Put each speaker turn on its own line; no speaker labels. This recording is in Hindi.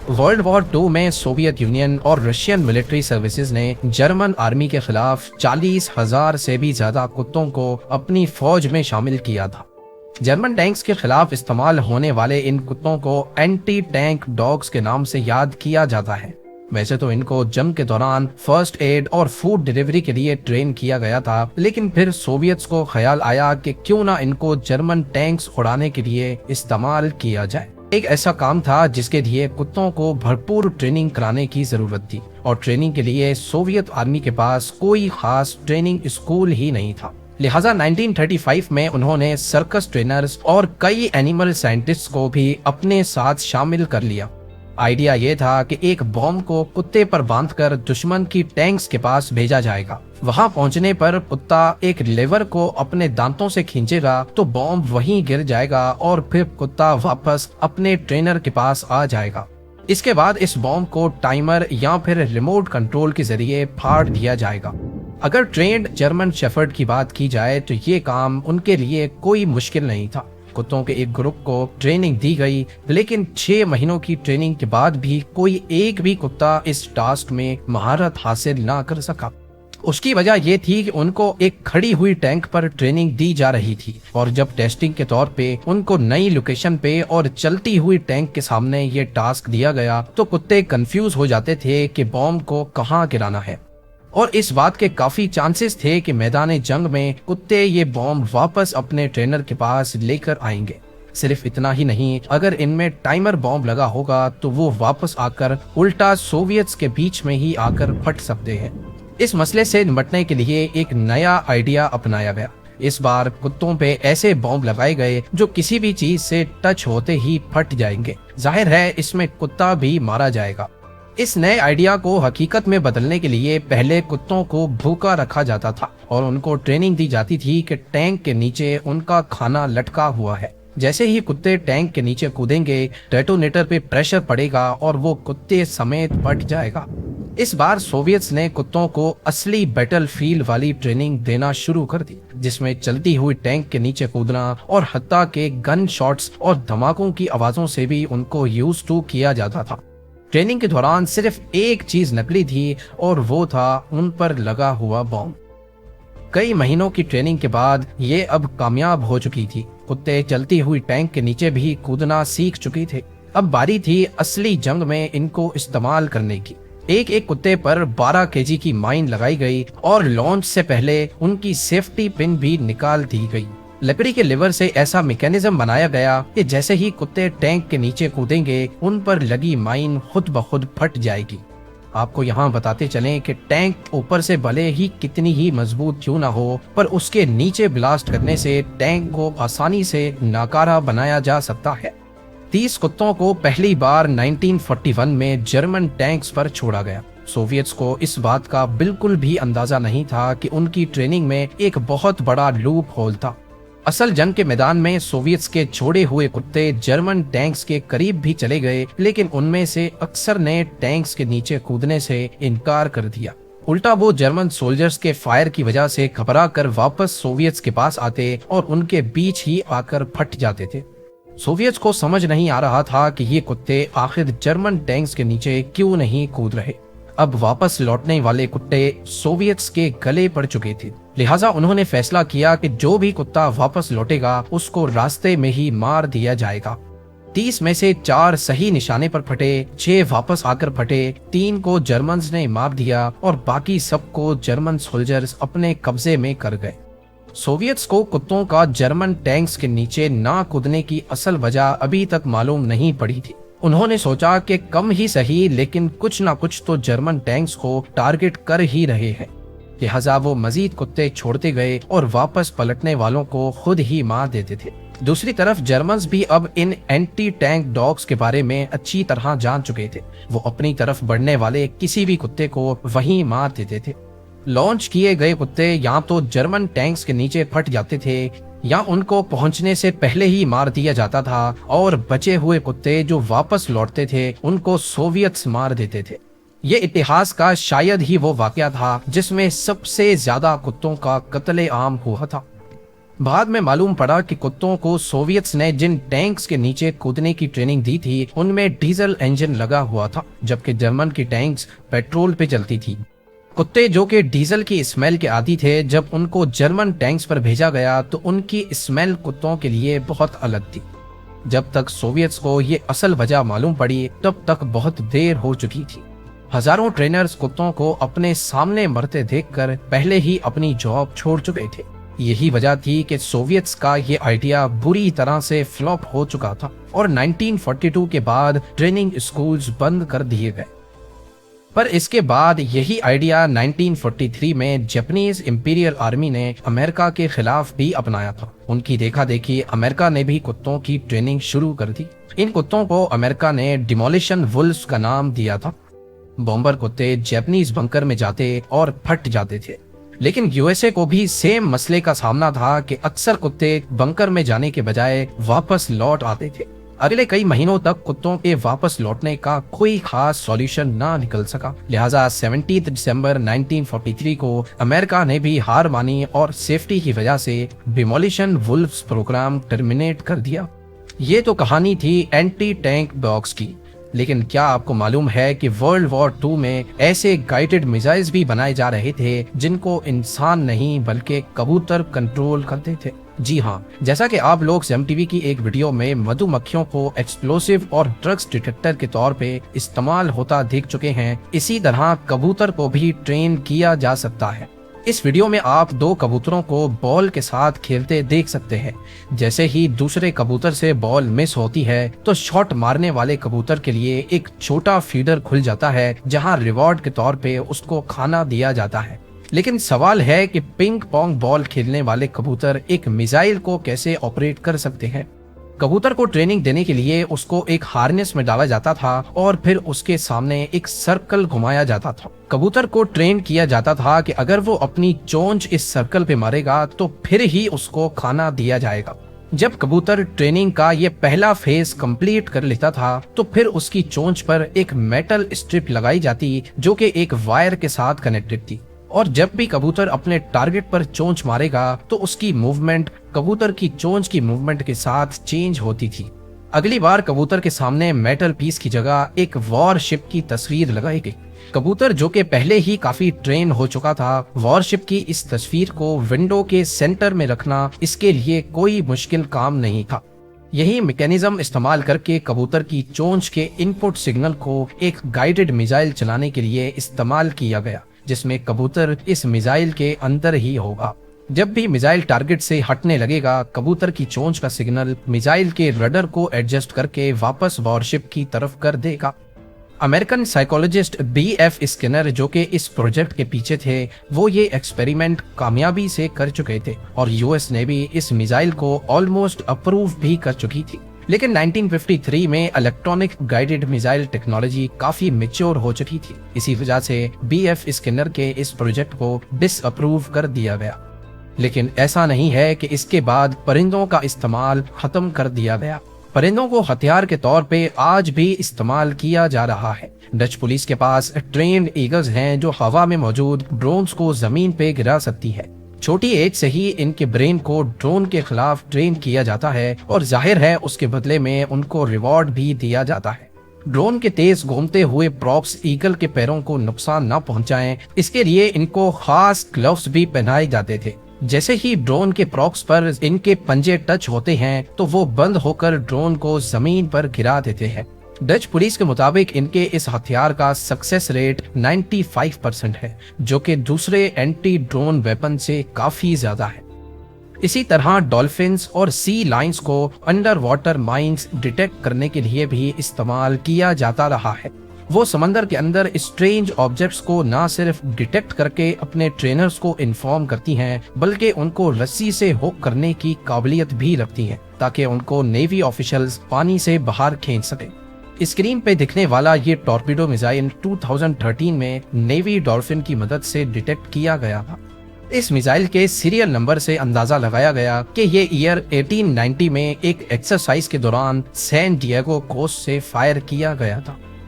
वर्ल्ड वॉर 2 में सोवियत यूनियन और रशियन मिलिट्री सर्विसेज ने जर्मन आर्मी के खिलाफ 40,000 से भी ज्यादा कुत्तों को अपनी फौज में शामिल किया था। जर्मन टैंक्स के खिलाफ इस्तेमाल होने वाले इन कुत्तों को एंटी टैंक डॉग्स के नाम से याद किया जाता है। वैसे तो इनको जंग के दौरान फर्स्ट एड और फूड डिलीवरी के लिए ट्रेन किया गया था, लेकिन फिर सोवियत्स को ख्याल आया कि क्यों ना इनको जर्मन टैंक्स उड़ाने के लिए इस्तेमाल किया जाए। एक ऐसा काम था जिसके लिए कुत्तों को भरपूर ट्रेनिंग कराने की जरूरत थी, और ट्रेनिंग के लिए सोवियत आर्मी के पास कोई खास ट्रेनिंग स्कूल ही नहीं था। लिहाजा 1935 में उन्होंने सर्कस ट्रेनर्स और कई एनिमल साइंटिस्ट्स को भी अपने साथ शामिल कर लिया। आइडिया ये था कि एक बॉम्ब को कुत्ते पर बांधकर दुश्मन की टैंक्स के पास भेजा जाएगा। वहां पहुंचने पर कुत्ता एक लेवर को अपने दांतों से खींचेगा तो बॉम्ब वहीं गिर जाएगा और फिर कुत्ता वापस अपने ट्रेनर के पास आ जाएगा। इसके बाद इस बॉम्ब को टाइमर या फिर रिमोट कंट्रोल के जरिए फाड़ दिया जाएगा। अगर ट्रेंड जर्मन शेफर्ड की बात की जाए तो ये काम उनके लिए कोई मुश्किल नहीं था। कुत्तों के एक ग्रुप को ट्रेनिंग दी गई, लेकिन 6 महीनों की ट्रेनिंग के बाद भी कोई एक भी कुत्ता इस टास्क में महारत हासिल ना कर सका। उसकी वजह यह थी कि उनको एक खड़ी हुई टैंक पर ट्रेनिंग दी जा रही थी, और जब टेस्टिंग के तौर पे उनको नई लोकेशन पे और चलती हुई टैंक के सामने ये टास्क दिया गया तो कुत्ते कंफ्यूज हो जाते थे कि बॉम्ब को कहाँ गिराना है, और इस बात के काफी चांसेस थे कि मैदान जंग में कुत्ते ये बॉम्ब वापस अपने ट्रेनर के पास लेकर आएंगे। सिर्फ इतना ही नहीं, अगर इनमें टाइमर बॉम्ब लगा होगा तो वो वापस आकर उल्टा सोवियत्स के बीच में ही आकर फट सकते हैं। इस मसले से निपटने के लिए एक नया आइडिया अपनाया गया। इस बार कुत्तों पे ऐसे बॉम्ब लगाए गए जो किसी भी चीज से टच होते ही फट जाएंगे। जाहिर है इसमें कुत्ता भी मारा जाएगा। इस नए आइडिया को हकीकत में बदलने के लिए पहले कुत्तों को भूखा रखा जाता था और उनको ट्रेनिंग दी जाती थी कि टैंक के नीचे उनका खाना लटका हुआ है। जैसे ही कुत्ते टैंक के नीचे कूदेंगे, डेटोनेटर पे प्रेशर पड़ेगा और वो कुत्ते समेत फट जाएगा। इस बार सोवियत्स ने कुत्तों को असली बैटलफील्ड वाली ट्रेनिंग देना शुरू कर दी, जिसमें चलती हुई टैंक के नीचे कूदना और हत्ता के गन शॉट्स और धमाकों की आवाजों से भी उनको यूज टू किया जाता था। ट्रेनिंग के दौरान सिर्फ एक चीज नकली थी और वो था उन पर लगा हुआ बॉम्ब। कई महीनों की ट्रेनिंग के बाद ये अब कामयाब हो चुकी थी। कुत्ते चलती हुई टैंक के नीचे भी कूदना सीख चुके थे। अब बारी थी असली जंग में इनको इस्तेमाल करने की। एक एक कुत्ते पर 12 केजी की माइन लगाई गई और लॉन्च से पहले उनकी सेफ्टी पिन भी निकाल दी गई। लकड़ी के लिवर से ऐसा मैकेनिज्म बनाया गया कि जैसे ही कुत्ते टैंक के नीचे कूदेंगे उन पर लगी माइन खुद ब खुद फट जाएगी। आपको यहाँ बताते चलें कि टैंक ऊपर से भले ही कितनी ही मजबूत क्यों ना हो, पर उसके नीचे ब्लास्ट करने से टैंक को आसानी से नाकारा बनाया जा सकता है। 30 कुत्तों को पहली बार 1941 में जर्मन टैंक्स पर छोड़ा गया। सोवियत्स को इस बात का बिल्कुल भी अंदाजा नहीं था कि उनकी ट्रेनिंग में एक बहुत बड़ा लूप होल था। असल जंग के मैदान में सोवियत्स के छोड़े हुए कुत्ते जर्मन टैंक्स के करीब भी चले गए, लेकिन उनमें से अक्सर ने टैंक्स के नीचे कूदने से इनकार कर दिया। उल्टा वो जर्मन सोल्जर्स के फायर की वजह से घबरा कर वापस सोवियत्स के पास आते और उनके बीच ही आकर फट जाते थे। सोवियत्स को समझ नहीं आ रहा था कि ये कुत्ते आखिर जर्मन टैंक्स के नीचे क्यों नहीं कूद रहे। अब वापस लौटने वाले कुत्ते सोवियत्स के गले पड़ चुके थे, लिहाजा उन्होंने फैसला किया कि जो भी कुत्ता वापस लौटेगा उसको रास्ते में ही मार दिया जाएगा। 30 में से 4 सही निशाने पर फटे, 6 वापस आकर फटे, 3 को जर्मन्स ने मार दिया और बाकी सबको जर्मन सोल्जर्स अपने कब्जे में कर गए। सोवियत्स को कुत्तों का जर्मन टैंक्स के नीचे ना कूदने की असल वजह अभी तक मालूम नहीं पड़ी थी। उन्होंने सोचा कि कम ही सही लेकिन कुछ ना कुछ तो जर्मन टैंक्स को टारगेट कर ही रहे हैं, लिहाजा वो मजीद कुत्ते छोड़ते गए और वापस पलटने वालों को खुद ही मार देते थे। दूसरी तरफ जर्मन्स भी अब इन एंटी टैंक डॉग्स के बारे में अच्छी तरह जान चुके थे। वो अपनी तरफ बढ़ने वाले किसी भी कुत्ते को वहीं मार देते थे। लॉन्च किए गए कुत्ते या तो जर्मन टैंक्स के नीचे फट जाते थे या उनको पहुंचने से पहले ही मार दिया जाता था, और बचे हुए कुत्ते जो वापस लौटते थे उनको सोवियत्स मार देते थे। ये इतिहास का शायद ही वो वाकया था जिसमें सबसे ज्यादा कुत्तों का कत्ले आम हुआ था। बाद में मालूम पड़ा कि कुत्तों को सोवियत्स ने जिन टैंक्स के नीचे कूदने की ट्रेनिंग दी थी उनमें डीजल इंजन लगा हुआ था, जबकि जर्मन की टैंक्स पेट्रोल पे चलती थी। कुत्ते जो कि डीजल की स्मेल के आदी थे, जब उनको जर्मन टैंक्स पर भेजा गया तो उनकी स्मेल कुत्तों के लिए बहुत अलग थी। जब तक सोवियत्स को ये असल वजह मालूम पड़ी तब तक बहुत देर हो चुकी थी। हजारों ट्रेनर्स कुत्तों को अपने सामने मरते देखकर पहले ही अपनी जॉब छोड़ चुके थे। यही वजह थी कि सोवियत्स का ये आइडिया बुरी तरह से फ्लॉप हो चुका था और 1942 के बाद ट्रेनिंग स्कूल्स बंद कर दिए गए। पर इसके बाद यही आइडिया 1943 में जापानीज इंपीरियल आर्मी ने अमेरिका के खिलाफ भी अपनाया था। उनकी देखा देखी अमेरिका ने भी कुत्तों की ट्रेनिंग शुरू कर दी। इन कुत्तों को अमेरिका ने डिमोलिशन वुल्व्स का नाम दिया था। बॉम्बर कुत्ते जापानीज बंकर में जाते और फट जाते थे, लेकिन यूएसए को भी सेम मसले का सामना था कि अक्सर कुत्ते बंकर में जाने के बजाय वापस लौट आते थे। अगले कई महीनों तक कुत्तों के वापस लौटने का कोई खास सॉल्यूशन ना निकल सका। लिहाजा 17 दिसंबर 1943 को अमेरिका ने भी हार मानी और सेफ्टी की वजह से डिमोलिशन वुल्व्स प्रोग्राम टर्मिनेट कर दिया। ये तो कहानी थी एंटी टैंक डॉग्स की, लेकिन क्या आपको मालूम है कि वर्ल्ड वॉर 2 में ऐसे गाइडेड मिसाइल्स भी बनाए जा रहे थे जिनको इंसान नहीं बल्कि कबूतर कंट्रोल करते थे। जी हाँ, जैसा कि आप लोग एमटीवी की एक वीडियो में मधुमक्खियों को एक्सप्लोसिव और ड्रग्स डिटेक्टर के तौर पे इस्तेमाल होता देख चुके हैं, इसी तरह कबूतर को भी ट्रेन किया जा सकता है। इस वीडियो में आप दो कबूतरों को बॉल के साथ खेलते देख सकते हैं। जैसे ही दूसरे कबूतर से बॉल मिस होती है तो शॉट मारने वाले कबूतर के लिए एक छोटा फीडर खुल जाता है जहां रिवॉर्ड के तौर पे उसको खाना दिया जाता है। लेकिन सवाल है कि पिंग पोंग बॉल खेलने वाले कबूतर एक मिसाइल को कैसे ऑपरेट कर सकते हैं। कबूतर को ट्रेनिंग देने के लिए उसको एक हार्नेस में डाला जाता था और फिर उसके सामने एक सर्कल घुमाया जाता था। कबूतर को ट्रेन किया जाता था कि अगर वो अपनी चोंच इस सर्कल पे मारेगा तो फिर ही उसको खाना दिया जाएगा। जब कबूतर ट्रेनिंग का ये पहला फेज कंप्लीट कर लेता था तो फिर उसकी चोंच पर एक मेटल स्ट्रिप लगाई जाती जो कि एक वायर के साथ कनेक्टेड थी, और जब भी कबूतर अपने टारगेट पर चोंच मारेगा तो उसकी मूवमेंट कबूतर की चोंच की मूवमेंट के साथ चेंज होती थी। अगली बार कबूतर के सामने मेटल पीस की जगह एक वॉरशिप की तस्वीर लगाई गई। कबूतर जो कि पहले ही काफी ट्रेन हो चुका था, वॉरशिप की इस तस्वीर को विंडो के सेंटर में रखना इसके लिए कोई मुश्किल काम नहीं था। यही मैकेनिज्म इस्तेमाल करके कबूतर की चोंच के इनपुट सिग्नल को एक गाइडेड मिसाइल चलाने के लिए इस्तेमाल किया गया, जिसमें कबूतर इस मिसाइल के अंदर ही होगा। जब भी मिसाइल टारगेट से हटने लगेगा, कबूतर की चोंच का सिग्नल मिसाइल के रडर को एडजस्ट करके वापस वॉरशिप की तरफ कर देगा। अमेरिकन साइकोलॉजिस्ट बीएफ स्किनर जो कि इस प्रोजेक्ट के पीछे थे, वो ये एक्सपेरिमेंट कामयाबी से कर चुके थे और यूएस ने भी इस मिसाइल को ऑलमोस्ट अप्रूव भी कर चुकी थी। लेकिन 1953 में इलेक्ट्रॉनिक गाइडेड मिसाइल टेक्नोलॉजी काफी मैच्योर हो चुकी थी। इसी वजह से बीएफ स्किनर के इस प्रोजेक्ट को डिसअप्रूव कर दिया गया। लेकिन ऐसा नहीं है कि इसके बाद परिंदों का इस्तेमाल खत्म कर दिया गया। परिंदों को हथियार के तौर पे आज भी इस्तेमाल किया जा रहा है। डच पुलिस के पास ट्रेन्ड ईगल्स हैं जो हवा में मौजूद ड्रोन्स को जमीन पे गिरा सकती है। छोटी एज से ही इनके ब्रेन को ड्रोन के खिलाफ ट्रेन किया जाता है और जाहिर है उसके बदले में उनको रिवॉर्ड भी दिया जाता है। ड्रोन के तेज घूमते हुए प्रॉप्स ईगल के पैरों को नुकसान न पहुंचाएं, इसके लिए इनको खास ग्लव्स भी पहनाए जाते थे। जैसे ही ड्रोन के प्रॉप्स पर इनके पंजे टच होते हैं तो वो बंद होकर ड्रोन को जमीन पर गिरा देते हैं। डच पुलिस के मुताबिक इनके इस हथियार का सक्सेस रेट 95% है, जो कि दूसरे एंटी ड्रोन वेपन से काफी ज्यादा है। इसी तरह डॉल्फिन्स और सी लाइन्स को अंडर वाटर माइंस डिटेक्ट करने के लिए भी इस्तेमाल किया जाता रहा है। वो समंदर के अंदर स्ट्रेंज ऑब्जेक्ट्स को न सिर्फ डिटेक्ट करके अपने ट्रेनर्स को इन्फॉर्म करती हैं, बल्कि उनको रस्सी से हुक करने की काबिलियत भी रखती हैं ताकि उनको नेवी ऑफिशियल्स पानी से बाहर खींच सके। स्क्रीन पे दिखने वाला ये टॉर्पीडो मिसाइल 2013 में नेवी डॉल्फिन की मदद से डिटेक्ट किया गया था। इस मिसाइल के सीरियल नंबर से अंदाजा लगाया गया कि ये ईयर 1890 में एक एक्सरसाइज के दौरान सैन डिएगो कोस्ट से फायर किया गया था।